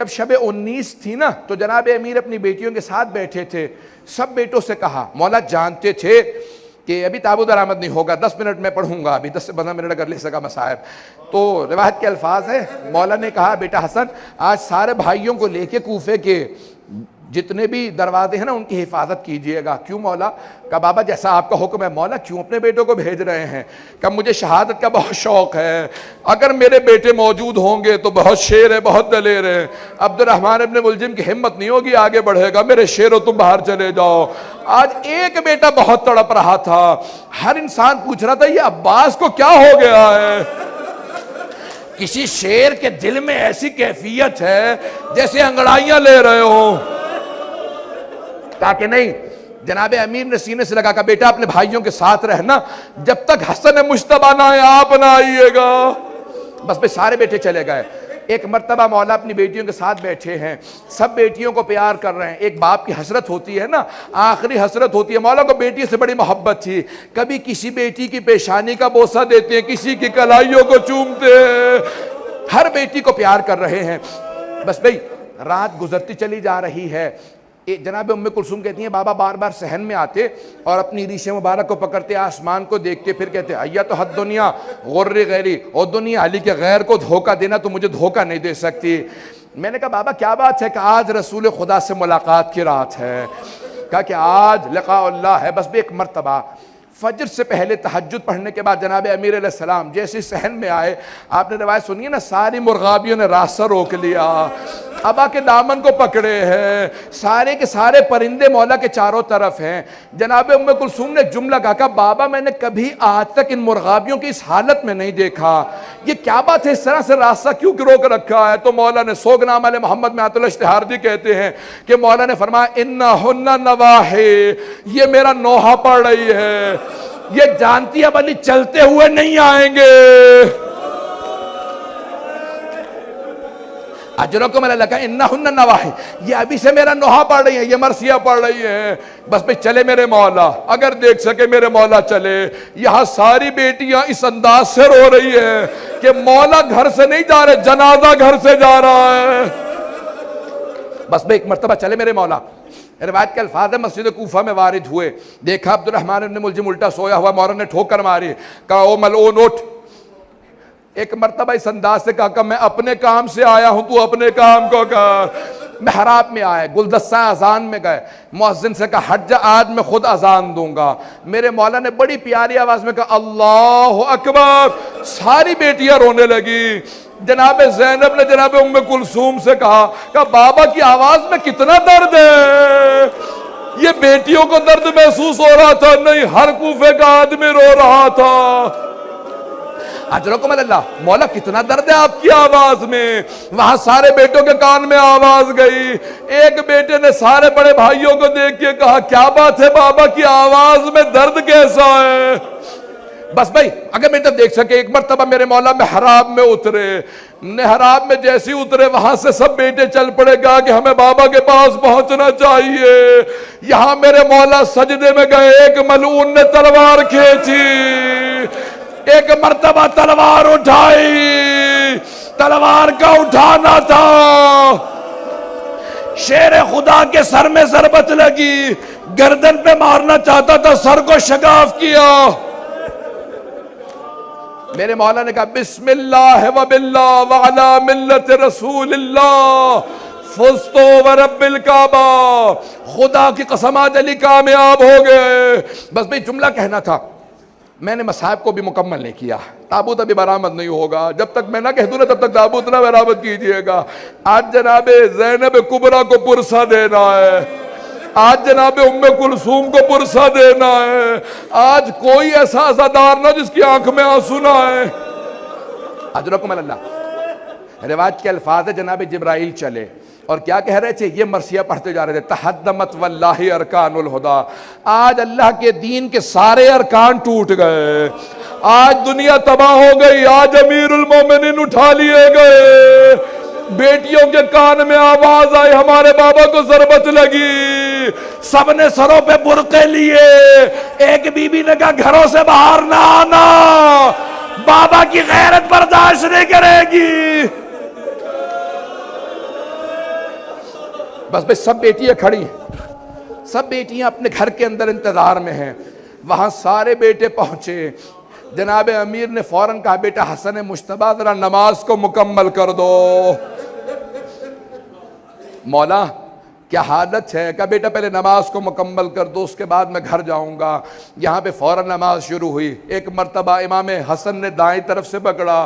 جب شب 19 تھی نا تو جناب امیر اپنی بیٹیوں کے ساتھ بیٹھے تھے. سب بیٹوں سے کہا, مولا جانتے تھے کہ ابھی تابوت درآمد نہیں ہوگا, 10 منٹ میں پڑھوں گا, ابھی 10 سے 15 منٹ اگر لے سکا مصائب. تو روایت کے الفاظ ہیں, مولا نے کہا بیٹا حسن آج سارے بھائیوں کو لے کے کوفے کے جتنے بھی دروازے ہیں نا ان کی حفاظت کیجئے گا. کیوں مولا؟ کہا بابا جیسا آپ کا حکم ہے. مولا کیوں اپنے بیٹوں کو بھیج رہے ہیں؟ کہا مجھے شہادت کا بہت شوق ہے, اگر میرے بیٹے موجود ہوں گے تو بہت شیر ہے, بہت دلیر ہے. عبد الرحمن ابن ملجم کی ہمت نہیں ہوگی, آگے بڑھے گا, میرے شیرو تم باہر چلے جاؤ. آج ایک بیٹا بہت تڑپ رہا تھا, ہر انسان پوچھ رہا تھا یہ عباس کو کیا ہو گیا ہے. کسی شیر کے دل میں ایسی کیفیت ہے جیسے انگڑائیاں لے رہے ہوں. کہا کہ نہیں. جناب امیر نے سینے سے لگا کہ بیٹا اپنے بھائیوں کے ساتھ رہنا, جب تک حسن مجتبیٰ نہ آئے آپ نہ آئیے گا. بس پہ سارے بیٹے چلے گئے. ایک مرتبہ مولا اپنی بیٹیوں کے ساتھ بیٹھے ہیں, سب بیٹیوں کو پیار کر رہے ہیں. ایک باپ کی حسرت ہوتی ہے نا, آخری حسرت ہوتی ہے. مولا کو بیٹی سے بڑی محبت تھی, کبھی کسی بیٹی کی پیشانی کا بوسہ دیتے ہیں, کسی کی کلائیوں کو چومتے ہیں, ہر بیٹی کو پیار کر رہے ہیں. بس بھئی رات گزرتی چلی جا رہی ہے. جناب ام کلثوم کہتی ہیں بابا بار بار صحن میں آتے اور اپنی ریش مبارک کو پکڑتے, آسمان کو دیکھتے, پھر کہتے ایا تو حد دنیا غر غیری, اور دنیا علی کے غیر کو دھوکہ دینا تو مجھے دھوکہ نہیں دے سکتی. میں نے کہا بابا کیا بات ہے؟ کہ آج رسول خدا سے ملاقات کی رات ہے. کہا کہ آج لقاء اللہ ہے. بس بھی ایک مرتبہ فجر سے پہلے تہجد پڑھنے کے بعد جناب امیر علیہ السلام جیسے صحن میں آئے, آپ نے روایت سنی ہے نا, ساری مرغابیوں نے راستہ روک لیا, ابا کے دامن کو پکڑے ہیں, سارے کے سارے پرندے مولا کے چاروں طرف ہیں. جناب ام کلثوم نے جملہ کہا بابا میں نے کبھی آج تک ان مرغابیوں کی اس حالت میں نہیں دیکھا, یہ کیا بات ہے, اس طرح سے راستہ کیوں روک رکھا ہے؟ تو مولا نے سوگنام علیہ محمد میں آیت اللہ اشتہاردی کہتے ہیں کہ مولا نے فرمایا انہن نواحی, یہ میرا نوحہ پڑھ رہی ہے, یہ جانتی اب علی چلتے ہوئے نہیں آئیں گے. اجرکم علی اللہ, انہن نواحی, یہ ابھی سے میرا نوحہ پڑھ رہی ہیں, یہ مرثیہ پڑھ رہی ہیں. بس پہ چلے میرے مولا, اگر دیکھ سکے میرے مولا چلے. یہاں ساری بیٹیاں اس انداز سے رو رہی ہیں کہ مولا گھر سے نہیں جا رہے, جنازہ گھر سے جا رہا ہے. بس پہ ایک مرتبہ چلے میرے مولا. روایت کے الفاظ ہے مسجد کوفہ میں وارد ہوئے, دیکھا عبد الرحمن ابن ملجم الٹا سویا ہوا, مولا نے ٹھوکر ماری, کہا او ملعون اٹھ. ایک مرتبہ اس انداز سے کہا کہ میں اپنے کام سے آیا ہوں, تو اپنے کام کو کر. محراب میں آئے, گلدستہ اذان میں گئے, مؤذن سے کہا ہٹ جا, آج میں خود اذان دوں گا. میرے مولا نے بڑی پیاری آواز میں کہا اللہ اکبر. ساری بیٹیاں رونے لگی. جناب زینب نے جناب ام کلثوم سے کہا کہ بابا کی آواز میں کتنا درد ہے. یہ بیٹیوں کو درد محسوس ہو رہا تھا نہیں, ہر کوفے کا آدمی رو رہا تھا. اجرکم اللہ, مولا کتنا درد ہے آپ کی آواز میں. وہاں سارے بیٹوں کے کان میں آواز گئی. ایک بیٹے نے سارے بڑے بھائیوں کو دیکھ کے کہا کیا بات ہے بابا کی آواز میں درد کیسا ہے؟ بس بھائی اگر میں دیکھ سکے, ایک مرتبہ میرے مولا محراب میں اترے. محراب میں جیسے اترے وہاں سے سب بیٹے چل پڑے, گا کہ ہمیں بابا کے پاس پہنچنا چاہیے. یہاں میرے مولا سجدے میں گئے, ایک ملعون نے تلوار کھینچی, ایک مرتبہ تلوار اٹھائی. تلوار کا اٹھانا تھا, شیر خدا کے سر میں ضربت لگی, گردن پہ مارنا چاہتا تھا, سر کو شگاف کیا. میرے مولا نے کہا بسم اللہ و باللہ وعلا ملت رسول اللہ فزت ورب الکعبہ, خدا کی قسم آج علی کامیاب ہو گئے. بس بھئی جملہ کہنا تھا, میں نے مصاحب کو بھی مکمل نہیں کیا. تابوت ابھی برآمد نہیں ہوگا, جب تک میں نہ کہہ دوں نا تب تک تابوت نہ برآمد کیجئے گا. آج جناب زینب کبریٰ کو پرسہ دینا ہے, آج جناب ام کلثوم کو پرسہ دینا ہے. آج کوئی ایسا عزادار نہ جس کی آنکھ میں آنسو نہ آئے. اجرکم اللہ. روایت کے الفاظ ہے جناب جبرائیل چلے اور کیا کہہ رہے تھے, یہ مرثیہ پڑھتے جا رہے تھے تحدمت واللہ ارکان الہدا. آج اللہ کے دین کے سارے ارکان ٹوٹ گئے, آج دنیا تباہ ہو گئی, آج امیر المومنین اٹھا لیے گئے. بیٹیوں کے کان میں آواز آئی, ہمارے بابا کو ضربت لگی, سب نے سروں پہ برقعے لیے. ایک بی بی نے کہا گھروں سے باہر نہ آنا, بابا کی غیرت برداشت نہیں کرے گی. بس بھائی سب بیٹیاں کھڑی ہیں، سب بیٹیاں اپنے گھر کے اندر انتظار میں ہیں. وہاں سارے بیٹے پہنچے. جناب امیر نے فوراً کہا بیٹا حسن مجتبیٰ ذرا نماز کو مکمل کر دو. مولا کیا حالت ہے؟ کہا بیٹا پہلے نماز کو مکمل کر دو، اس کے بعد میں گھر جاؤں گا. یہاں پہ فوراً نماز شروع ہوئی. ایک مرتبہ امام حسن نے دائیں طرف سے پکڑا،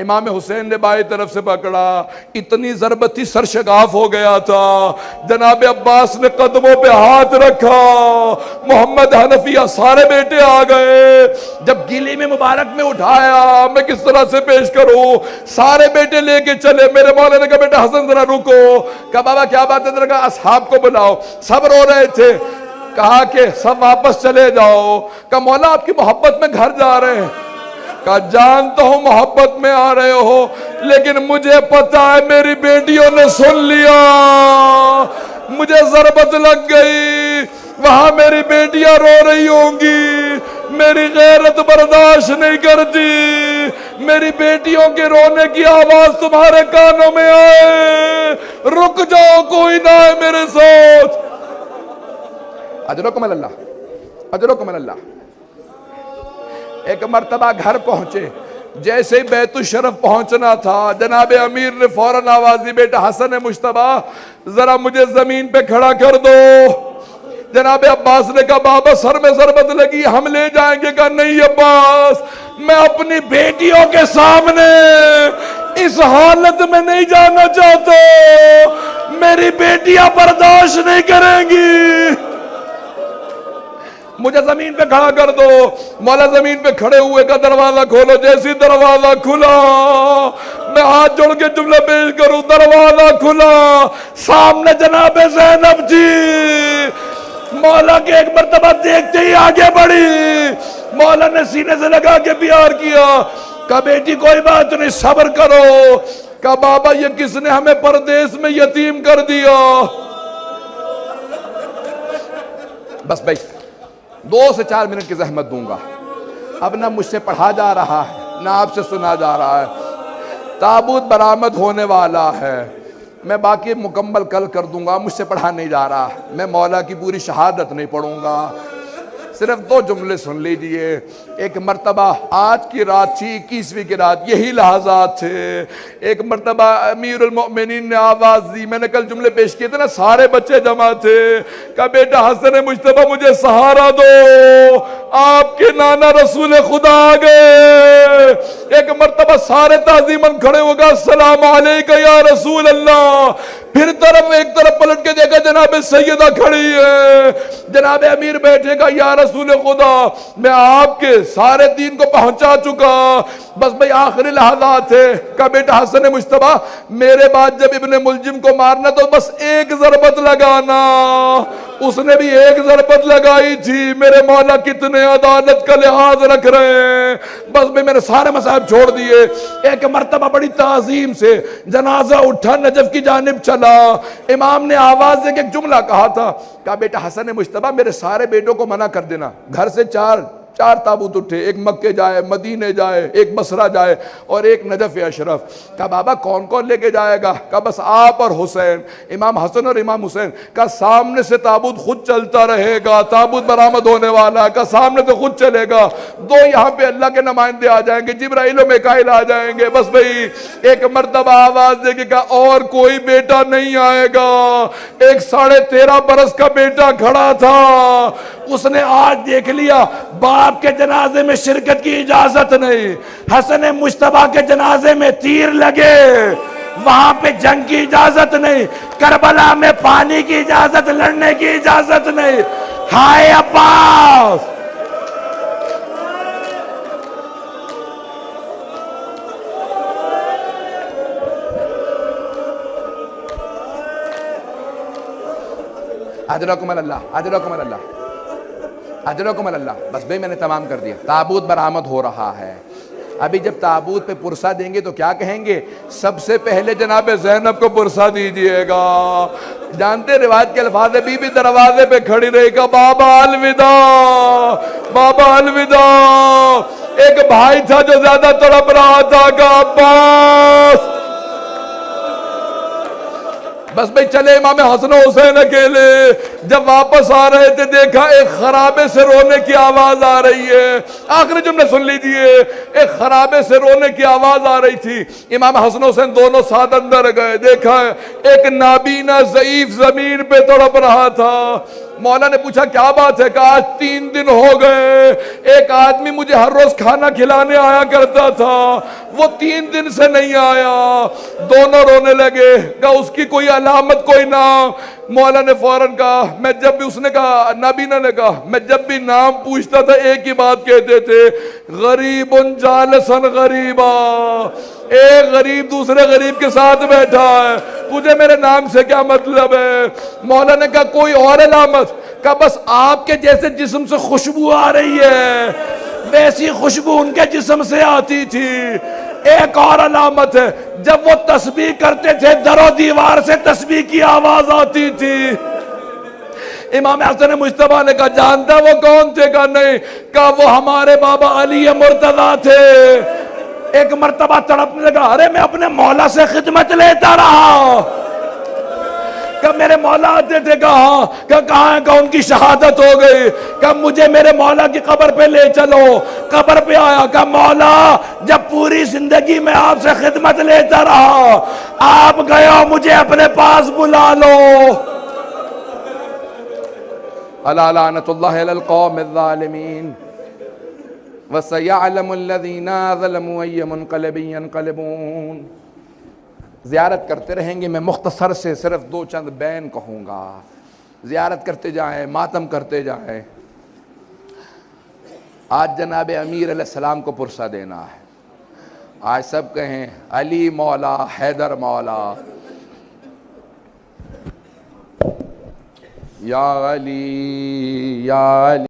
امام حسین نے بائیں طرف سے پکڑا. اتنی ضربت تھی سر شگاف ہو گیا تھا. جناب عباس نے قدموں پہ ہاتھ رکھا، محمد حنفیہ سارے بیٹے آ گئے. جب گلی میں مبارک میں اٹھایا میں کس طرح سے پیش کروں، سارے بیٹے لے کے چلے. میرے مولا نے کہا بیٹا حسن ذرا رکو. کہا بابا کیا بات ہے؟ کہا اصحاب کو بلاؤ. سب رو رہے تھے. کہا کہ سب واپس چلے جاؤ. کہا مولا آپ کی محبت میں گھر جا رہے ہیں. کہا جانتا ہوں محبت میں آ رہے ہو، لیکن مجھے پتا ہے میری بیٹیوں نے سن لیا، مجھے ضربت لگ گئی، وہاں میری بیٹیاں رو رہی ہوں گی، میری غیرت برداشت نہیں کرتی. میری بیٹیوں کے رونے کی آواز تمہارے کانوں میں آئے، رک جاؤ، کوئی نہ ہے میرے ساتھ. اجرکم اللہ، اجرکم اللہ. ایک مرتبہ گھر پہنچے. جیسے ہی بیت الشرف پہنچنا تھا جناب امیر نے فوراً آواز دی بیٹا حسن مجتبیٰ ذرا مجھے زمین پہ کھڑا کر دو. جناب عباس نے کہا بابا سر میں ضربت لگی، ہم لے جائیں گے. کہا نہیں عباس، میں اپنی بیٹیوں کے سامنے اس حالت میں نہیں جانا چاہتا، میری بیٹیاں برداشت نہیں کریں گی، مجھے زمین پہ کھڑا کر دو. مولا زمین پہ کھڑے ہوئے کا دروازہ کھولو. جیسی دروازہ کھلا میں ہاتھ جوڑ کے جملہ پیش کروں، دروازہ کھلا، سامنے جناب زینب جی. مولا کے ایک مرتبہ دیکھتے ہی آگے بڑھی، مولا نے سینے سے لگا کے پیار کیا. کہا بیٹی کوئی بات نہیں، صبر کرو. کہا بابا یہ کس نے ہمیں پردیس میں یتیم کر دیا. بس بھائی 2 سے 4 منٹ کی زحمت دوں گا. اب نہ مجھ سے پڑھا جا رہا ہے نہ آپ سے سنا جا رہا ہے. تابوت برآمد ہونے والا ہے، میں باقی مکمل کل کر دوں گا. مجھ سے پڑھا نہیں جا رہا، میں مولا کی پوری شہادت نہیں پڑھوں گا. صرف 2 جملے سن لیجئے. ایک مرتبہ آج کی رات تھی، 21ویں کی رات، یہی لحظات تھے. ایک مرتبہ امیر المؤمنین نے آواز دی. میں نے کل جملے پیش کیے تھے نا، سارے بچے جمع تھے. کہا بیٹا حسن مجتبیٰ مجھے سہارا دو، آپ کے نانا رسول خدا آ گئے. ایک مرتبہ سارے تعظیماً کھڑے ہو گئے، السلام علیکہ یا رسول اللہ. پھر ایک طرف پلٹ کے دیکھا جناب سیدہ کھڑی ہے. جناب امیر بیٹھے گا، یا رسول خدا میں آپ کے سارے دین کو پہنچا چکا، بس بھئی آخری لحظات ہے. کہا بیٹا حسن مجتبیٰ میرے بعد جب ابن ملجم کو مارنا تو بس ایک ضربت لگانا. اس نے بھی ایک ضربت لگائی تھی. میرے مولا کتنے عدالت کا لحاظ رکھ رہے ہیں. بس بھئی میں نے سارے مصائب چھوڑ دیے. ایک مرتبہ بڑی تعظیم سے جنازہ اٹھا، نجف کی جانب چلا. امام نے آواز دے کے ایک جملہ کہا تھا. کہا بیٹا حسن مجتبیٰ میرے سارے بیٹوں کو منع کر دینا. گھر سے 4 تابوت اٹھے، ایک مکے جائے، مدینے جائے، ایک بصرہ جائے اور ایک نجف اشرف. کہا بابا کون کون لے کے جائے گا؟ کہا بس آپ اور حسین، امام حسن اور امام حسین. کہا سامنے سے تابوت خود چلتا رہے گا، تابوت برآمد ہونے والا. کہا سامنے سے خود چلے گا. 2 یہاں پہ اللہ کے نمائندے آ جائیں گے، جبرائیل و میکائیل آ جائیں گے. بس بھئی ایک مرتبہ آواز دے کے کہا اور کوئی بیٹا نہیں آئے گا. ایک 13.5 برس کا بیٹا کھڑا تھا. اس نے آج دیکھ لیا باپ کے جنازے میں شرکت کی اجازت نہیں، حسن مجتبیٰ کے جنازے میں تیر لگے، وہاں پہ جنگ کی اجازت نہیں، کربلا میں پانی کی اجازت، لڑنے کی اجازت نہیں. ہائے عباس، اجرکم اللہ، اجرکم اللہ، اجرکم اللہ. بس بھئی میں نے تمام کر دیا. تابوت برآمد ہو رہا ہے. ابھی جب تابوت پہ پرسہ دیں گے تو کیا کہیں گے؟ سب سے پہلے جناب زینب کو پرسہ دیجئے گا. جانتے روایت کے الفاظ ہے، بی بی دروازے پہ کھڑی رہی گا، بابا الوداع، بابا الوداع. ایک بھائی تھا جو زیادہ تڑپ رہا تھا کہ عباس بس بھئی چلے امام حسن و حسین اکیلے. جب واپس آ رہے تھے دیکھا ایک خرابے سے رونے کی آواز آ رہی ہے. آخری جملے سن لیجئے. ایک خرابے سے رونے کی آواز آ رہی تھی. امام حسن و حسین دونوں ساتھ اندر گئے. دیکھا ایک نابینا ضعیف زمین پہ تڑپ رہا تھا. مولا نے پوچھا کیا بات ہے؟ کہا آج 3 دن ہو گئے. ایک آدمی مجھے ہر روز کھانا کھلانے آیا کرتا تھا, وہ 3 دن سے نہیں آیا. دونوں رونے لگے. کہا اس کی کوئی علامت, کوئی نام؟ مولا نے فوراً کہا, میں جب بھی, اس نے کہا, نابینا نے کہا, میں جب بھی نام پوچھتا تھا ایک ہی بات کہتے تھے, غریب جالسن غریبا. ایک غریب دوسرے غریب کے ساتھ بیٹھا ہے, تجھے میرے نام سے کیا مطلب ہے؟ مولا نے کہا کوئی اور علامت؟ کہا بس آپ کے جیسے جسم سے خوشبو آ رہی ہے, ویسی خوشبو ان کے جسم سے آتی تھی. ایک اور علامت ہے, جب وہ تسبیح کرتے تھے در و دیوار سے تسبیح کی آواز آتی تھی. امام حسن مجتبیٰ نے کہا جانتا وہ کون تھے؟ کہا نہیں. کہا وہ ہمارے بابا علی مرتضیٰ تھے. ایک مرتبہ تڑپنے لگا, ارے میں اپنے مولا سے خدمت لیتا رہا. کہ میرے مولا آتے تھے. کہاں؟ کہ کہاں ہے؟ کہ ان کی شہادت ہو گئی. کہ مجھے میرے مولا کی قبر پہ لے چلو. قبر پہ آیا. کہ مولا جب پوری زندگی میں آپ سے خدمت لیتا رہا, آپ گئے ہو, مجھے اپنے پاس بلا لو. الا لعنت اللہ علی القوم الظالمین وسیعلم الذین ظلموا ای منقلب ینقلبون. زیارت کرتے رہیں گے. میں مختصر سے صرف 2 چند بین کہوں گا. زیارت کرتے جائیں, ماتم کرتے جائیں. آج جناب امیر علیہ السلام کو پرسہ دینا ہے. آج سب کہیں علی مولا, حیدر مولا, یا علی یا علی.